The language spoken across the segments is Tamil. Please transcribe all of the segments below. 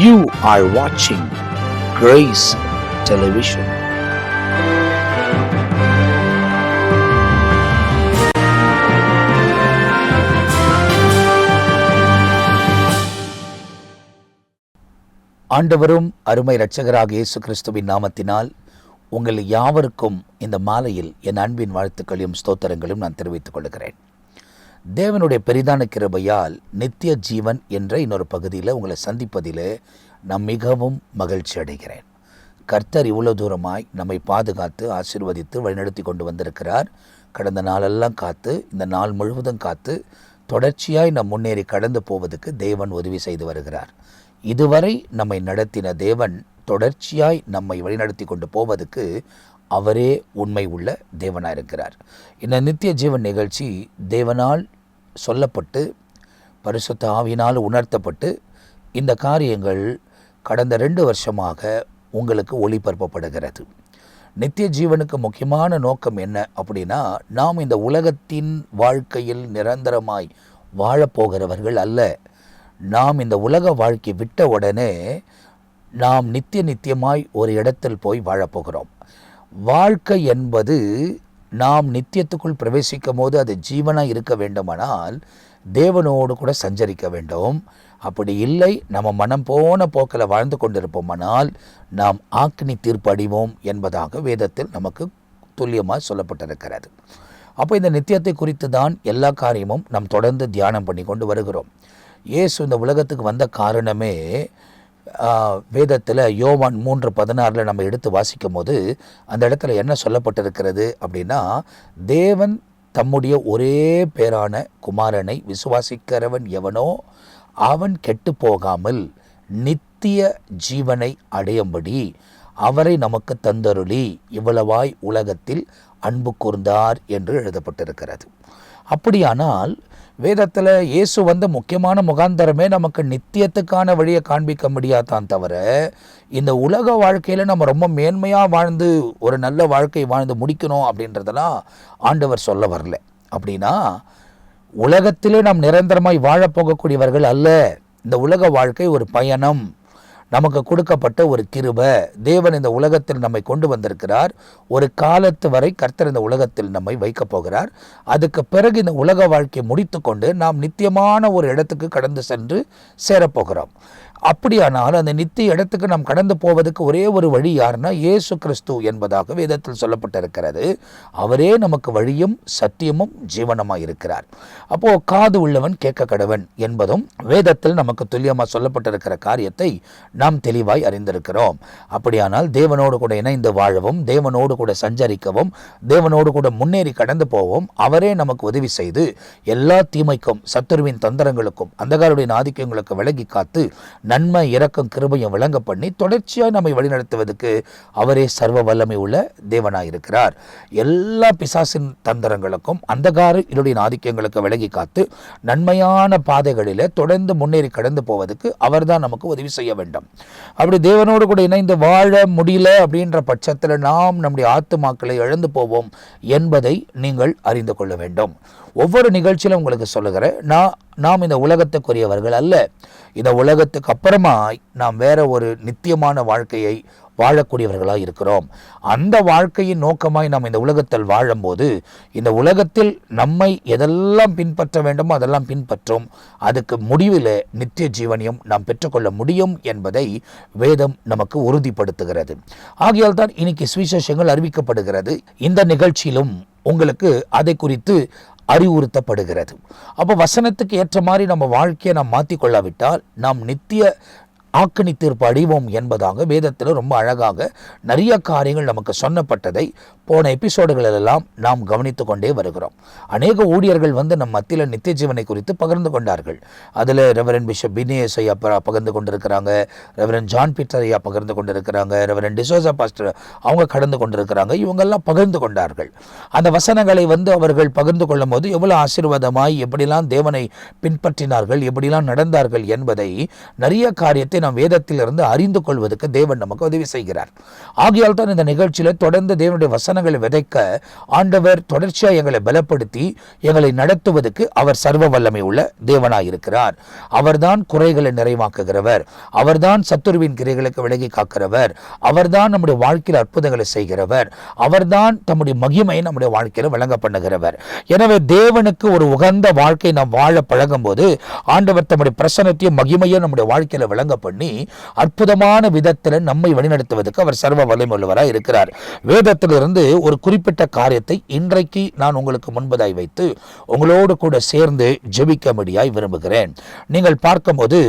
You are watching Grace Television. ஆண்டவரும் அருமை இரட்சகராக இயேசு கிறிஸ்துவின் நாமத்தினால் உங்கள் யாவருக்கும் இந்த மாலையில் என் அன்பின் வாழ்த்துக்களையும் ஸ்தோத்திரங்களும் நான் தெரிவித்துக் கொள்கிறேன். தேவனுடைய பெரிதான கிருபையால் நித்திய ஜீவன் என்ற இன்னொரு பகுதியில் உங்களை சந்திப்பதிலே நான் மிகவும் மகிழ்ச்சி அடைகிறேன். கர்த்தர் இவ்வளோ தூரமாய் நம்மை பாதுகாத்து ஆசீர்வதித்து வழிநடத்தி கொண்டு வந்திருக்கிறார். கடந்த நாளெல்லாம் காத்து, இந்த நாள் முழுவதும் காத்து, தொடர்ச்சியாய் நம் முன்னேறி கடந்து போவதற்கு தேவன் உதவி செய்து வருகிறார். இதுவரை நம்மை நடத்தின தேவன் தொடர்ச்சியாய் நம்மை வழிநடத்தி கொண்டு போவதற்கு அவரே உண்மை உள்ள தேவனாக இருக்கிறார். இந்த நித்திய ஜீவன் நிகழ்ச்சி தேவனால் சொல்லப்பட்டு பரிசுத்த ஆவியினால் உணர்த்தப்பட்டு இந்த காரியங்கள் கடந்த 2 வருஷமாக உங்களுக்கு ஒளிபரப்பப்படுகிறது. நித்திய ஜீவனுக்கு முக்கியமான நோக்கம் என்ன அப்படின்னா, நாம் இந்த உலகத்தின் வாழ்க்கையில் நிரந்தரமாய் வாழப்போகிறவர்கள் அல்ல. நாம் இந்த உலக வாழ்க்கை விட்ட உடனே நாம் நித்தியமாய் ஒரு இடத்தில் போய் வாழப்போகிறோம். வாழ்க்கை என்பது நாம் நித்தியத்துக்குள் பிரவேசிக்கும் போது அது ஜீவனாக இருக்க வேண்டுமானால் தேவனோடு கூட சஞ்சரிக்க வேண்டும். அப்படி இல்லை, நம்ம மனம் போன போக்கில் வாழ்ந்து கொண்டிருப்போமானால் நாம் ஆக்கினி தீர்ப்பு அடைவோம் என்பதாக வேதத்தில் நமக்கு துல்லியமாக சொல்லப்பட்டிருக்கிறது. அப்போ இந்த நித்தியத்தை குறித்து தான் எல்லா காரியமும் நாம் தொடர்ந்து தியானம் பண்ணி கொண்டு வருகிறோம். இயேசு இந்த உலகத்துக்கு வந்த காரணமே வேதத்தில் யோவான் 3:16 நம்ம எடுத்து வாசிக்கும் போது அந்த இடத்துல என்ன சொல்லப்பட்டிருக்கிறது அப்படின்னா, தேவன் தம்முடைய ஒரே பேரான குமாரனை விசுவாசிக்கிறவன் எவனோ அவன் கெட்டு போகாமல் நித்திய ஜீவனை அடையும்படி அவரை நமக்கு தந்தருளி இவ்வளவாய் உலகத்தில் அன்பு கூர்ந்தார் என்று எழுதப்பட்டிருக்கிறது. அப்படியானால் வேதத்தில் இயேசு வந்த முக்கியமான முகாந்தரமே நமக்கு நித்தியத்துக்கான வழியை காண்பிக்க முடியாதான் தவிர, இந்த உலக வாழ்க்கையில் நம்ம ரொம்ப மேன்மையாக வாழ்ந்து ஒரு நல்ல வாழ்க்கை வாழ்ந்து முடிக்கணும் அப்படின்றதெல்லாம் ஆண்டவர் சொல்ல வரல. அப்படின்னா உலகத்திலே நாம் நிரந்தரமாய் வாழப்போகக்கூடியவர்கள் அல்ல. இந்த உலக வாழ்க்கை ஒரு பயணம், நமக்கு கொடுக்கப்பட்ட ஒரு கிருபை. தேவன் இந்த உலகத்தில் நம்மை கொண்டு வந்திருக்கிறார். ஒரு காலத்து வரை கர்த்தர் இந்த உலகத்தில் நம்மை வைக்கப் போகிறார். அதுக்கு பிறகு இந்த உலக வாழ்க்கையை முடித்து கொண்டு நாம் நித்தியமான ஒரு இடத்துக்கு கடந்து சென்று சேரப்போகிறோம். அப்படியானால் அந்த நித்திய இடத்துக்கு நாம் கடந்து போவதற்கு ஒரே ஒரு வழி யாருன்னா இயேசு கிறிஸ்து என்பதாக வேதத்தில் சொல்லப்பட்டிருக்கிறது. அவரே நமக்கு வழியும் சத்தியமும் ஜீவனமாக இருக்கிறார். அப்போது காது உள்ளவன் கேட்க கடவன் என்பதும் வேதத்தில் நமக்கு துல்லியமாக சொல்லப்பட்டிருக்கிற காரியத்தை நாம் தெளிவாய் அறிந்திருக்கிறோம். அப்படியானால் தேவனோடு கூட இணைந்து வாழவும், தேவனோடு கூட சஞ்சரிக்கவும், தேவனோடு கூட முன்னேறி கடந்து போவோம். அவரே நமக்கு உதவி செய்து எல்லா தீமைக்கும், சத்துருவின் தந்திரங்களுக்கும், அந்தகாருடைய ஆதிக்கங்களுக்கு விலகி காத்து நன்மை, இரக்கம், கிருபையும் விளங்க பண்ணி தொடர்ச்சியாக நம்மை வழிநடத்துவதற்கு அவரே சர்வ வல்லமை உள்ள தேவனாயிருக்கிறார். எல்லா பிசாசின் தந்திரங்களுக்கும், அந்தகார இருளின் ஆதிக்கங்களுக்கு விலகி காத்து நன்மையான பாதைகளில் தொடர்ந்து முன்னேறி கடந்து போவதற்கு அவர்தான் நமக்கு உதவி செய்ய வேண்டும். அப்படி தேவனோடு கூட இணைந்து வாழ முடியல அப்படின்ற பட்சத்தில் நாம் நம்முடைய ஆத்துமாக்களை இழந்து போவோம் என்பதை நீங்கள் அறிந்து கொள்ள வேண்டும். ஒவ்வொரு நிகழ்ச்சியிலும் உங்களுக்கு சொல்லுகிறேன், நாம் இந்த உலகத்துக்குரியவர்கள் அல்ல. இந்த உலகத்துக்கு அப்புறமா நாம் வேற ஒரு நித்தியமான வாழ்க்கையை வாழக்கூடியவர்களாக இருக்கிறோம். அந்த வாழ்க்கையின் நோக்கமாய் நாம் இந்த உலகத்தில் வாழும்போது இந்த உலகத்தில் நம்மை எதெல்லாம் பின்பற்ற வேண்டுமோ அதெல்லாம் பின்பற்றும். அதுக்கு முடிவில் நித்திய ஜீவனையும் நாம் பெற்றுக்கொள்ள முடியும் என்பதை வேதம் நமக்கு உறுதிப்படுத்துகிறது. ஆகையால் தான் இன்னைக்கு சுவிசேஷங்கள் அறிவிக்கப்படுகிறது. இந்த நிகழ்ச்சியிலும் உங்களுக்கு அதை குறித்து அறிவுறுத்தப்படுகிறது. அப்போ வசனத்துக்கு ஏற்ற மாதிரி நம்ம வாழ்க்கையை நாம் மாற்றிக்கொள்ளாவிட்டால் நாம் நித்திய ஆக்கினி தீர்ப்பு அடைவோம் என்பதாக வேதத்தில் ரொம்ப அழகாக நிறைய காரியங்கள் நமக்கு சொன்னப்பட்டதை போன எபிசோடுகளெல்லாம் நாம் கவனித்து கொண்டே வருகிறோம். அநேக ஊழியர்கள் நம் மத்தியில் நித்திய ஜீவனை குறித்து பகிர்ந்து கொண்டார்கள். அதில் ரெவரண்ட் பிஷப் பினேஸ் ஐயா பகிர்ந்து கொண்டிருக்கிறாங்க, ரெவரண்ட் ஜான் பீட்டர் ஐயா பகிர்ந்து கொண்டிருக்கிறாங்க, ரெவரண்ட் டிசோசா பாஸ்டர் அவங்க கடந்து கொண்டிருக்கிறாங்க. இவங்கெல்லாம் பகிர்ந்து கொண்டார்கள். அந்த வசனங்களை அவர்கள் பகிர்ந்து கொள்ளும் போது எவ்வளோ ஆசீர்வாதமாய் எப்படிலாம் தேவனை பின்பற்றினார்கள், எப்படிலாம் நடந்தார்கள் என்பதை நிறைய காரியத்தை நாம் வேதத்திலிருந்து அறிந்து கொள்வதற்கு தேவன் நமக்கு உதவி செய்கிறார். ஆகையால் தான் இந்த நிகழ்ச்சியில் தொடர்ந்து தேவனுடைய வசனங்களை விதைக்க ஆண்டவர் தொடர்ச்சியாக எங்களை பலப்படுத்தி எங்களை நடத்துவதற்கு அவர் சர்வ வல்லமை உள்ள தேவனாயிருக்கிறார். அவர்தான் குறைகளை நிறைவாக்குகிறவர், அவர்தான் சத்துருவின் கிரைகளுக்கு விலகி காக்கிறவர், அவர்தான் நம்முடைய வாழ்க்கையில் அற்புதங்களை செய்கிறவர், அவர்தான் தம்முடைய மகிமையை நம்முடைய வாழ்க்கையில் வழங்க பண்ணுகிறவர். எனவே தேவனுக்கு ஒரு உகந்த வாழ்க்கை நாம் வாழ பழகும் போது ஆண்டவர் தம்முடைய பிரசன்னத்தையும் மகிமையும் நம்முடைய வாழ்க்கையில விளங்க பண்ணி அற்புதமான விதத்தில் நம்மை வழிநடத்துவதற்கு அவர் சர்வ வல்லமையுள்ளவராய் இருக்கிறார். வேதத்திலிருந்து ஒரு குறிப்பிட்ட காரியத்தை இன்றைக்கு நான் உங்களுக்கு முன்பதாய் வைத்து உங்களோடு கூட சேர்ந்து ஜெபிக்கும்படியாய் விரும்புகிறேன். நீங்கள் பார்க்கும்போது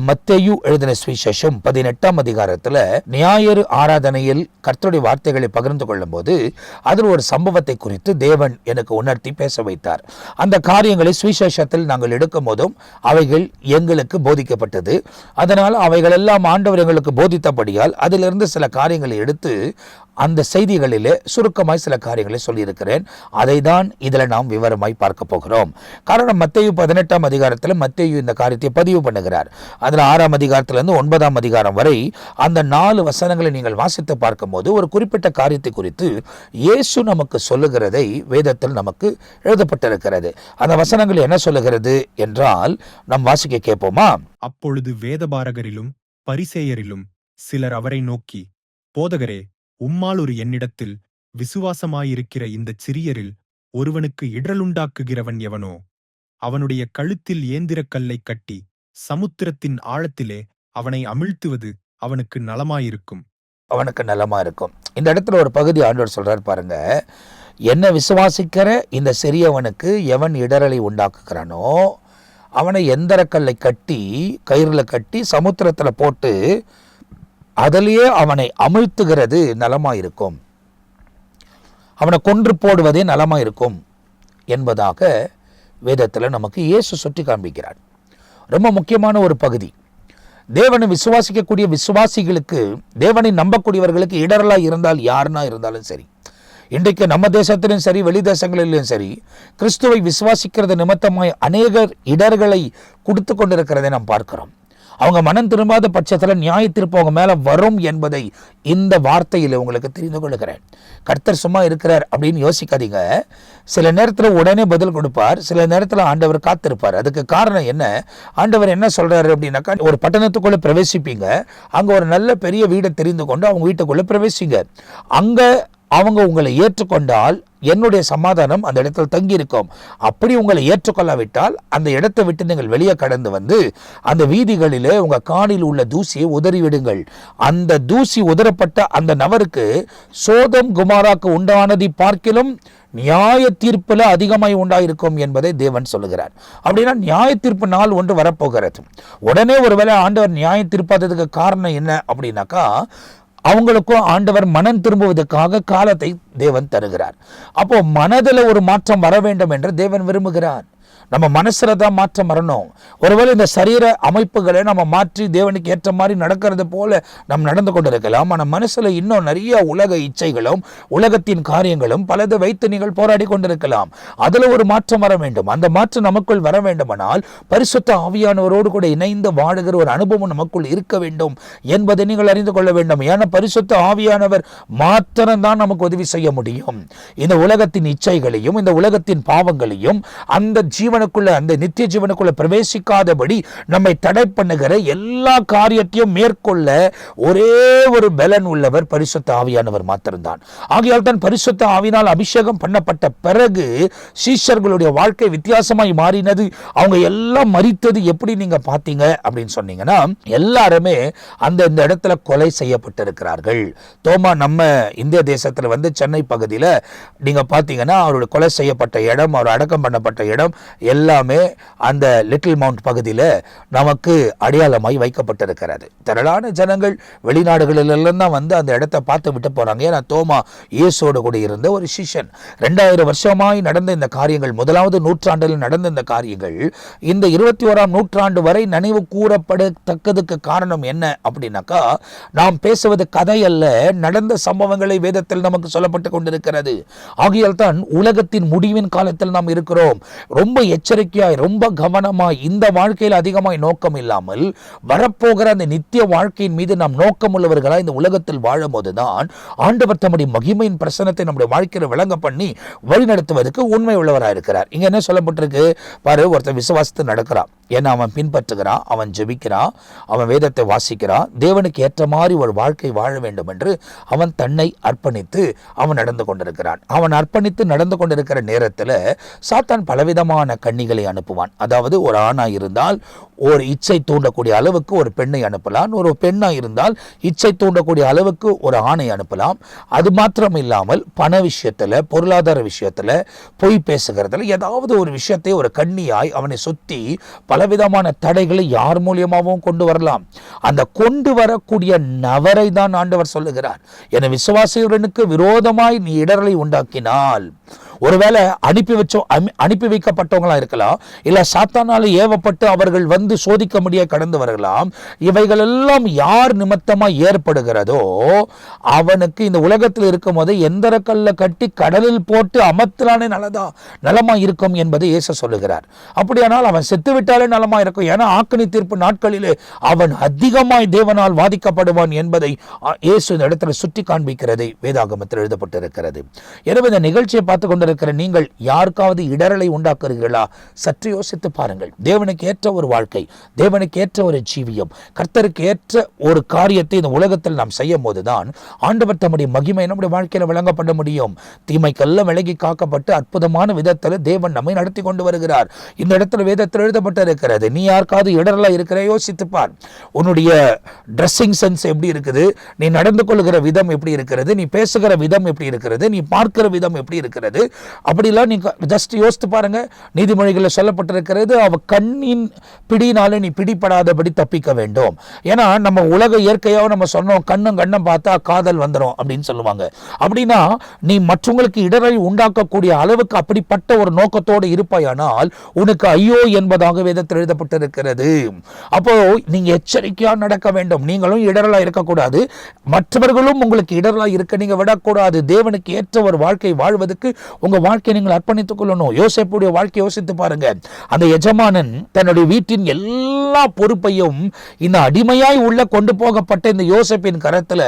மத்தேயு எழுதின சுவிசேஷம் 18ஆம் அதிகாரத்தில் ஞாயிறு ஆராதனையில் கர்த்தருடைய வார்த்தைகளை பகிர்ந்து கொள்ளும் போது அதில் ஒரு சம்பவத்தை குறித்து தேவன் எனக்கு உணர்த்தி பேச வைத்தார். அந்த காரியங்களை சுவிசேஷத்தில் நாங்கள் எடுக்கும் போதும் அவைகள் எங்களுக்கு போதிக்கப்பட்டது. அதனால் அவைகள் எல்லாம் ஆண்டவர் எங்களுக்கு போதித்தபடியால் அதிலிருந்து சில காரியங்களை எடுத்து அந்த செய்திகளிலே சுருக்கமாய் சில காரியங்களை சொல்லியிருக்கிறேன். அதை தான் இதில் நாம் விவரமாய் பார்க்க போகிறோம். காரணம் மத்தேயு 18ஆம் அதிகாரத்தில் மத்தேயு இந்த காரியத்தை பதிவு பண்ணுகிறார். அதில் 6ஆம் அதிகாரத்திலிருந்து 9ஆம் அதிகாரம் வரை அந்த 4 வசனங்களை நீங்கள் வாசித்து பார்க்கும்போது ஒரு குறிப்பிட்ட காரியத்தை குறித்து இயேசு நமக்கு சொல்லுகிறதை வேதத்தில் நமக்கு எழுதப்பட்டிருக்கிறது. அந்த வசனங்கள் என்ன சொல்லுகிறது என்றால் நாம் வாசிக்க கேட்போமா? அப்பொழுது வேதபாரகரிலும் பரிசேயரிலும் சிலர் அவரை நோக்கி, போதகரே, உம்மால் ஒரு என்னிடத்தில் விசுவாசமாயிருக்கிற இந்த சிறியரில் ஒருவனுக்கு இடரலுண்டாக்குகிறவன் எவனோ? அவனுடைய கழுத்தில் ஏந்திரக்கல்லை கட்டி சமுத்திரத்தின் ஆழத்திலே அவனை அமிழ்த்துவது அவனுக்கு நலமாயிருக்கும். அவனுக்கு நலமா இருக்கும். இந்த இடத்துல ஒரு பகுதி ஆண்டவர் சொல்றார் பாருங்க, என்ன விசுவாசிக்கிற இந்த சிறியவனுக்கு எவன் இடரலை உண்டாக்குகிறானோ அவனை எந்திரக்கல்லை கட்டி கயிறுல கட்டி சமுத்திரத்துல போட்டு அதிலேயே அவனை அமிழ்த்துகிறது நலமாயிருக்கும், அவனை கொன்று போடுவதே நலமாயிருக்கும் என்பதாக வேதத்தில் நமக்கு இயேசு சுட்டி காண்பிக்கிறார். ரொம்ப முக்கியமான ஒரு பகுதி. தேவனை விசுவாசிக்கக்கூடிய விசுவாசிகளுக்கு, தேவனை நம்பக்கூடியவர்களுக்கு இடரலாக இருந்தால் யாருன்னா இருந்தாலும் சரி, இன்றைக்கு நம்ம தேசத்திலும் சரி வெளி தேசங்களிலும் சரி, கிறிஸ்துவை விசுவாசிக்கிறது நிமித்தமாய் அநேகர் இடர்களை கொடுத்து கொண்டிருக்கிறதை நாம் பார்க்கிறோம். அவங்க மனம் திரும்பாத பட்சத்தில் நியாய தீர்ப்பு அவங்க மேலே வரும் என்பதை இந்த வார்த்தையில் உங்களுக்கு தெரிந்து கொள்கிறேன். கர்த்தர் சும்மா இருக்கிறார் அப்படின்னு யோசிக்காதீங்க. சில நேரத்தில் உடனே பதில் கொடுப்பார், சில நேரத்தில் ஆண்டவர் காத்திருப்பார். அதுக்கு காரணம் என்ன? ஆண்டவர் என்ன சொல்றாரு அப்படின்னாக்கா, ஒரு பட்டணத்துக்குள்ளே பிரவேசிப்பீங்க, அங்கே ஒரு நல்ல பெரிய வீடை தெரிந்து கொண்டு அவங்க வீட்டுக்குள்ளே பிரவேசிங்க. அங்கே அவங்க உங்களை ஏற்றுக்கொண்டால் என்னுடைய சமாதானம் அந்த இடத்தில் தங்கியிருக்கும். அப்படி உங்களை ஏற்றுக்கொள்ளாவிட்டால் அந்த இடத்தை விட்டு நீங்கள் வெளியே கடந்து வந்து அந்த வீதிகளிலே உங்கள் காலில் உள்ள தூசியை உதறிவிடுங்கள். அந்த தூசி உதறப்பட்ட அந்த நபருக்கு சோதம் குமாராக்கு உண்டானதை பார்க்கிலும் நியாய தீர்ப்புல அதிகமாய் உண்டாயிருக்கும் என்பதை தேவன் சொல்லுகிறார். அப்படின்னா நியாய தீர்ப்பு நாள் ஒன்று வரப்போகிறது. உடனே ஒருவேளை ஆண்டவர் நியாய தீர்ப்பாததுக்கு காரணம் என்ன அப்படின்னாக்கா, அவங்களுக்கும் ஆண்டவர் மனம் திரும்புவதற்காக காலத்தை தேவன் தருகிறார். அப்போ மனதில் ஒரு மாற்றம் வர வேண்டும் என்று தேவன் விரும்புகிறார். நம்ம மனசுல தான் மாற்றம் வரணும். ஒருவேளை இந்த சரீர அமைப்புகளை நம்ம மாற்றி தேவனுக்கு ஏற்ற மாதிரி நடக்கிறது போல நம்ம நடந்து கொண்டிருக்கலாம். ஆனால் மனசுல இன்னும் நிறைய உலக இச்சைகளும் உலகத்தின் காரியங்களும் பலது வைத்து நீங்கள் போராடி கொண்டிருக்கலாம். அதுல ஒரு மாற்றம் வர வேண்டும். அந்த மாற்றம் நமக்குள் வர வேண்டுமானால் பரிசுத்த ஆவியானவரோடு கூட இணைந்து வாழுகிற ஒரு அனுபவம் நமக்குள் இருக்க வேண்டும் என்பதை நீங்கள் அறிந்து கொள்ள வேண்டும். ஏன்னா பரிசுத்த ஆவியானவர் மாத்திரம்தான் நமக்கு உதவி செய்ய முடியும். இந்த உலகத்தின் இச்சைகளையும் இந்த உலகத்தின் பாவங்களையும் அந்த ஜீவனுக்குள்ள அந்த நித்திய ஜீவனுக்குள்ள பிரவேசிக்காதபடி நம்மை தடை பண்ணுகிற எல்லா காரியத்தையும் மேற்கொள்ள ஒரே ஒரு பலன் உள்ளவர் பரிசுத்த ஆவியானவர் மாத்திரம்தான். ஆகையால் தான் பரிசுத்த ஆவியினால் அபிஷேகம் பண்ணப்பட்ட பிறகு சீஷர்களுடைய வாழ்க்கை வித்தியாசமாய் மாறினது. அவங்க எல்லாம் மரித்தது எப்படி நீங்க பார்த்தீங்க அப்படின்னு சொன்னீங்கன்னா, எல்லாருமே அந்த இந்த இடத்துல கொலை செய்யப்பட்டிருக்கிறார்கள். தோமா நம்ம இந்திய தேசத்துல வந்து சென்னை பகுதியில் நீங்க பார்த்தீங்கன்னா அவருடைய கொலை செய்யப்பட்ட இடம், அவர் அடக்கம் பண்ணப்பட்ட இடம் எல்லாமே அந்த லிட்டில் மவுண்ட் பகுதியில் நமக்கு அடையாளமாய் வைக்கப்பட்டிருக்கிறது. திரளான ஜனங்கள் வெளிநாடுகளிலெல்லாம் தான் வந்து அந்த இடத்தை பார்த்து விட்டு போறாங்க. ஏன்னா தோமா இயேசுவோடு கூட இருந்த ஒரு சிஷ்யன். 2000 வருஷமாய் நடந்த இந்த காரியங்கள், 1வது நூற்றாண்டில் நடந்த இந்த காரியங்கள் இந்த 21ஆம் நூற்றாண்டு வரை நினைவு கூறப்படத்தக்கதுக்கு காரணம் என்ன அப்படின்னாக்கா, நாம் பேசுவது கதை அல்ல, நடந்த சம்பவங்களை வேதத்தில் நமக்கு சொல்லப்பட்டு கொண்டிருக்கிறது. ஆகையால் தான் உலகத்தின் முடிவின் காலத்தில் நாம் இருக்கிறோம். ரொம்ப எச்சரிக்கையாய் ரொம்ப கவனமாய் இந்த வாழ்க்கையில் அதிகமாய் நோக்கம் இல்லாமல் வரப்போகிற அந்த நித்திய வாழ்க்கையின் மீது நாம் நோக்கம் உள்ளவர்களாய் இந்த உலகத்தில் வாழும் போதுதான் ஆண்டவர் தம்முடைய மகிமையின் பிரசனத்தை நம்முடைய வாழ்க்கையில் விளங்க பண்ணி வழிநடத்துவதற்கு உண்மை உள்ளவராக இருக்கிறார். இங்க என்ன சொல்லப்பட்டிருக்கு பாரு, ஒருத்தர் விசுவாசத்து நடக்கிறான், ஏன்னா அவன் பின்பற்றுகிறான், அவன் ஜெபிக்கிறான், அவன் வேதத்தை வாசிக்கிறான், தேவனுக்கு ஏற்ற மாதிரி ஒரு வாழ்க்கை வாழ வேண்டும் என்று அவன் தன்னை அர்ப்பணித்து அவன் நடந்து கொண்டிருக்கிறான். அவன் அர்ப்பணித்து நடந்து கொண்டிருக்கிற நேரத்தில் சாத்தான் பலவிதமான கன்னிகளை அனுப்புவான். அதாவது ஒரு ஆணாய் இருந்தால் ஒரு இச்சை தூண்டக்கூடிய அளவுக்கு ஒரு பெண்ணை அனுப்பலாம், ஒரு பெண்ணாய் இருந்தால் இச்சை தூண்டக்கூடிய அளவுக்கு ஒரு ஆணை அனுப்பலாம். அது மாத்திரம் இல்லாமல் பண விஷயத்தில், பொருளாதார விஷயத்தில், பொய் பேசுகிறதுல ஏதாவது ஒரு விஷயத்தை ஒரு கன்னியாய் அவனை சுற்றி பலவிதமான தடைகளை யார் மூலியமாகவும் கொண்டு வரலாம். அந்த கொண்டு வரக்கூடிய நபரை தான் ஆண்டவர் சொல்லுகிறார், என விசுவாசிகளுக்கு விரோதமாய் நீ இடரலை உண்டாக்கினால், ஒருவேளை அனுப்பி வைக்கப்பட்டவங்களா இருக்கலாம், இல்ல சாத்தானால ஏவப்பட்டு அவர்கள் வந்து சோதிக்க முடிய கடந்து வரலாம். இவைகள் எல்லாம் யார் நிமித்தமா ஏற்படுகிறதோ அவனுக்கு இந்த உலகத்தில் இருக்கும் போது எந்திரக்கல்ல கட்டி கடலில் போட்டு அமர்த்தலானே நலமா இருக்கும் என்பதை இயேசு சொல்லுகிறார். அப்படியானால் அவன் செத்து விட்டாலே நலமா இருக்கும். ஏன்னா ஆக்கினி தீர்ப்பு நாட்களிலே அவன் அதிகமாய் தேவனால் வாதிக்கப்படுவான் என்பதை இயேசு இந்த இடத்துல சுட்டி காண்பிக்கிறதை வேதாகமத்தில் எழுதப்பட்டிருக்கிறது. எனவே இந்த நிகழ்ச்சியை பார்த்து கொண்டு இருக்கிற நீங்கள் யாருக்காவது இடரலை உண்டாக்குறீர்களா? சற்று யோசித்து பாருங்கள். தேவனுக்கு ஏற்ற ஒரு வாழ்க்கை, தேவனுக்கு ஏற்ற ஒரு ஜீவியம், கர்த்தருக்கு ஏற்ற ஒரு காரியத்தை இந்த உலகத்தில் நாம் செய்யும் போதுதான் ஆண்டவர் தம்முடைய மகிமை நம்முடைய வாழ்க்கையில் விளங்கப்பட முடியும். தீமைக்கெல்லாம் விலகி காக்கப்பட்டு அற்புதமான விதத்தில் தேவன் நம்மை நடத்தி கொண்டு வருகிறார். இந்த இடத்துல வேதத்தில் எழுதப்பட்டு இருக்கிறது. நீ யாருக்காவது இடரலா இருக்கிற யோசித்துப்பார். உன்னுடைய ட்ரெஸ்ஸிங் சென்ஸ் எப்படி இருக்குது, நீ நடந்து கொள்கிற விதம் எப்படி இருக்கிறது, நீ பேசுகிற விதம் எப்படி இருக்கிறது, நீ பார்க்கிற விதம் எப்படி இருக்கிறது, அப்படிலாம் நீங்க ஜஸ்ட் யோசித்து பாருங்க. நீதிமொழிகளில் சொல்லப்பட்டிருக்கிறது, அவ கண்ணின் பிடினால நீ பிடிபடாதபடி தப்பிக்க வேண்டும். ஏன்னா நம்ம உலக இயற்கையாக நம்ம சொன்னோம், கண்ணும் பார்த்தா காதல் வந்துடும் அப்படின்னு சொல்லுவாங்க. அப்படின்னா நீ மற்றவங்களுக்கு இடரை உண்டாக்கக்கூடிய அளவுக்கு அப்படிப்பட்ட ஒரு நோக்கத்தோடு இருப்பாயானால் உனக்கு ஐயோ என்பதாக வேதத்தில் எழுதப்பட்டிருக்கிறது. அப்போ நீங்க எச்சரிக்கையா நடக்க வேண்டும். நீங்களும் இடரலா இருக்கக்கூடாது, மற்றவர்களும் உங்களுக்கு இடரலா இருக்க நீங்க விடக்கூடாது. தேவனுக்கு ஏற்ற ஒரு வாழ்க்கை வாழ்வதற்கு உங்க வாழ்க்கையை நீங்கள் அர்ப்பணித்துக் கொள்ளணும். யோசேப்புடைய வாழ்க்கை யோசித்து பாருங்க. அந்த எஜமானன் தன்னுடைய வீட்டின் எல்லா பொறுப்பையும் இந்த அடிமையாய் உள்ள கொண்டு போகப்பட்ட இந்த யோசேப்பின் கரத்துல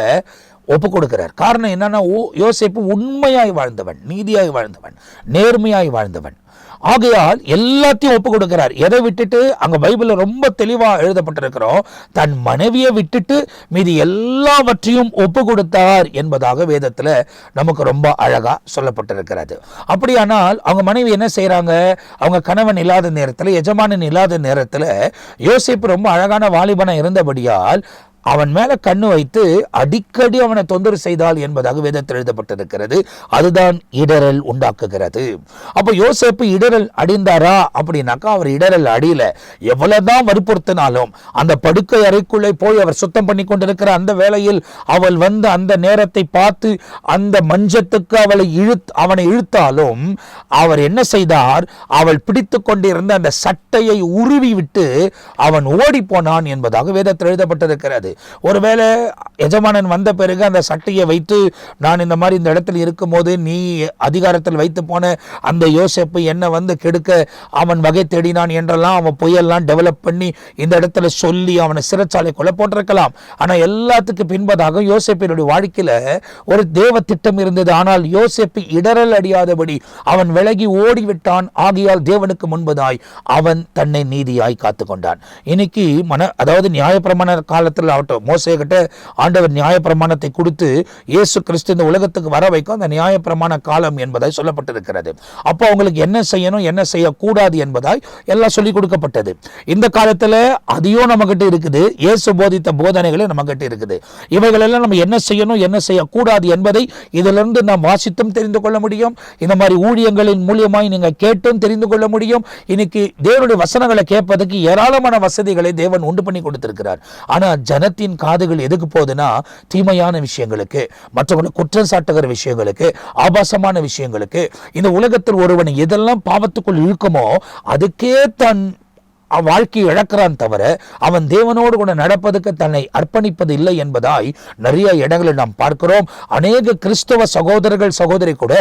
ஒப்பு கொடுக்கிறார். காரணம் என்னன்னா, யோசேப்பு உண்மையாய் வாழ்ந்தவன், நீதியாய் வாழ்ந்தவன், நேர்மையாய் வாழ்ந்தவன். ஆகையால் எல்லாத்தையும் ஒப்பு கொடுக்கிறார். எதை விட்டுட்டு, அங்க பைபிள்ல ரொம்ப தெளிவா எழுதப்பட்டிருக்கிறோம், தன் மனைவியை விட்டுட்டு மீதி எல்லாவற்றையும் ஒப்பு கொடுத்தார் என்பதாக வேதத்துல நமக்கு ரொம்ப அழகா சொல்லப்பட்டிருக்கிறது. அப்படியானால் அவங்க மனைவி என்ன செய்யறாங்க? அவங்க கணவன் இல்லாத நேரத்துல, எஜமானன் இல்லாத நேரத்துல யோசேப்பு ரொம்ப அழகான வாலிபனா இருந்தபடியால் அவன் மேல கண்ணு வைத்து அடிக்கடி அவனை தொந்தரவு செய்தால் என்பதாக வேதத்தில் எழுதப்பட்டிருக்கிறது. அதுதான் இடரல் உண்டாக்குகிறது. அப்ப யோசேப்பு இடரல் அடிந்தாரா அப்படின்னாக்கா, அவர் இடரல் அடியில. எவ்வளவுதான் வற்புறுத்தினாலும் அந்த படுக்கை அறைக்குள்ளே போய் அவர் சுத்தம் பண்ணி கொண்டிருக்கிற அந்த வேளையில் அவள் வந்து அந்த நேரத்தை பார்த்து அந்த மஞ்சத்துக்கு அவனை இழுத்தாலும் அவர் என்ன செய்தார்? அவள் பிடித்து கொண்டிருந்த அந்த சட்டையை உருவி விட்டு அவன் ஓடி போனான் என்பதாக வேதத்தில் எழுதப்பட்டிருக்கிறது. ஒருவேளை எஜமானன் வந்த பிறகு அந்த சட்டையை வைத்து, நான் இந்த மாதிரி இந்த இடத்தில் இருக்கும் போது நீ அதிகாரத்தில் வைத்து போன அந்த யோசேப்பு என்ன வந்து கெடுக்க அவன் வகை தேடினான் என்றெல்லாம் அவன் பொய்யெல்லாம் டெவலப் பண்ணி இந்த இடத்துல சொல்லி அவனை சிறைச்சாலை கொலை போட்டிருக்கலாம். ஆனா எல்லாத்துக்கு பின்பதாக யோசேப்பினுடைய வாழ்க்கையில ஒரு தேவ திட்டம் இருந்தது. ஆனால் யோசேப்பு இடரல் அடியாதபடி அவன் விலகி ஓடிவிட்டான். ஆகையால் தேவனுக்கு முன்பதாய் அவன் தன்னை நீதியாய் காத்து கொண்டான். இன்னைக்கு அதாவது நியாயப்பிரமாண காலத்தில் மோசே கிட்ட ஆண்டவர் நியாயப்பிரமாணத்தை கொடுத்து இயேசு கிறிஸ்து இந்த உலகத்துக்கு வர வைக்கும் அந்த நியாயப்பிரமாண காலம் என்பதாய் சொல்லப்பட்டிருக்கிறது. அப்போ அவங்களுக்கு என்ன செய்யணும், என்ன செய்யக்கூடாது என்பதாய் எல்லாம் சொல்லிக் கொடுக்கப்பட்டது. இந்த காலத்துல அதையும் நம்ம கிட்ட இருக்குது. இயேசு போதித்த போதனைகளே நம்ம கிட்ட இருக்குது. இவைகள் எல்லாம் நம்ம என்ன செய்யணும், என்ன செய்யக்கூடாது என்பதை இதிலிருந்து நாம் வாசித்தும் தெரிந்து கொள்ள முடியும். இந்த மாதிரி ஊழியங்களின் மூலியமாய் நீங்க கேட்டும் தெரிந்து கொள்ள முடியும். இன்னைக்கு தேவனுடைய வசனங்களை கேட்பதற்கு ஏராளமான வசதிகளை தேவன் உண்டு பண்ணி கொடுத்திருக்கிறார். ஆனா ஜனத்தின் காதுகள் எதுக்கு போகுதுன்னா, தீமையான விஷயங்களுக்கு, மற்றவங்களை குற்றம் சாட்டுகிற விஷயங்களுக்கு, ஆபாசமான விஷயங்களுக்கு. இந்த உலகத்தில் ஒருவன் எதெல்லாம் பாவத்துக்குள் இழுக்குமோ அதுக்கே தன் வாழ்க்கையை இழக்கிறான் தவிர அவன் தேவனோடு கூட நடப்பதற்கு தன்னை அர்ப்பணிப்பது இல்லை என்பதாய் நிறைய இடங்களில் நாம் பார்க்கிறோம். அநேக கிறிஸ்தவ சகோதரர்கள் சகோதரி கூட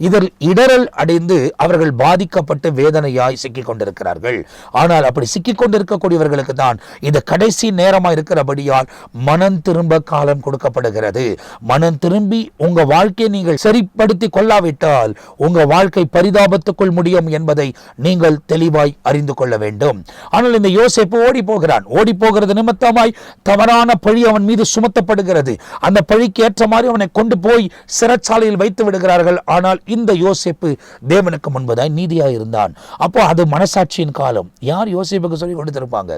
இதில் இடரல் அடைந்து அவர்கள் பாதிக்கப்பட்டு வேதனையாய் சிக்கிக் கொண்டிருக்கிறார்கள். ஆனால் அப்படி சிக்கிக் கொண்டிருக்கக்கூடியவர்களுக்கு தான் இந்த கடைசி நேரமா இருக்கிறபடியால் மனம் திரும்ப காலம் கொடுக்கப்படுகிறது. மனம் திரும்பி உங்க வாழ்க்கையை நீங்கள் சரிப்படுத்தி கொள்ளாவிட்டால் உங்க வாழ்க்கை பரிதாபத்துக்குள் முடியும் என்பதை நீங்கள் தெளிவாய் அறிந்து கொள்ள வேண்டும். ஆனால் இந்த யோசேப்பு ஓடி போகிறான். ஓடி போகிறது நிமித்தமாய் தவறான பழி அவன் மீது சுமத்தப்படுகிறது. அந்த பழிக்கு ஏற்ற மாதிரி அவனை கொண்டு போய் சிறைச்சாலையில் வைத்து விடுகிறார்கள். ஆனால் இந்த யோசேப்பு தேவனுக்கு முன்பதாய் நீதியாய் இருந்தான். அப்போ அது மனசாட்சியின் காலம். யார் யோசேப்புக்கு சொல்லி கொடுத்திருப்பாங்க?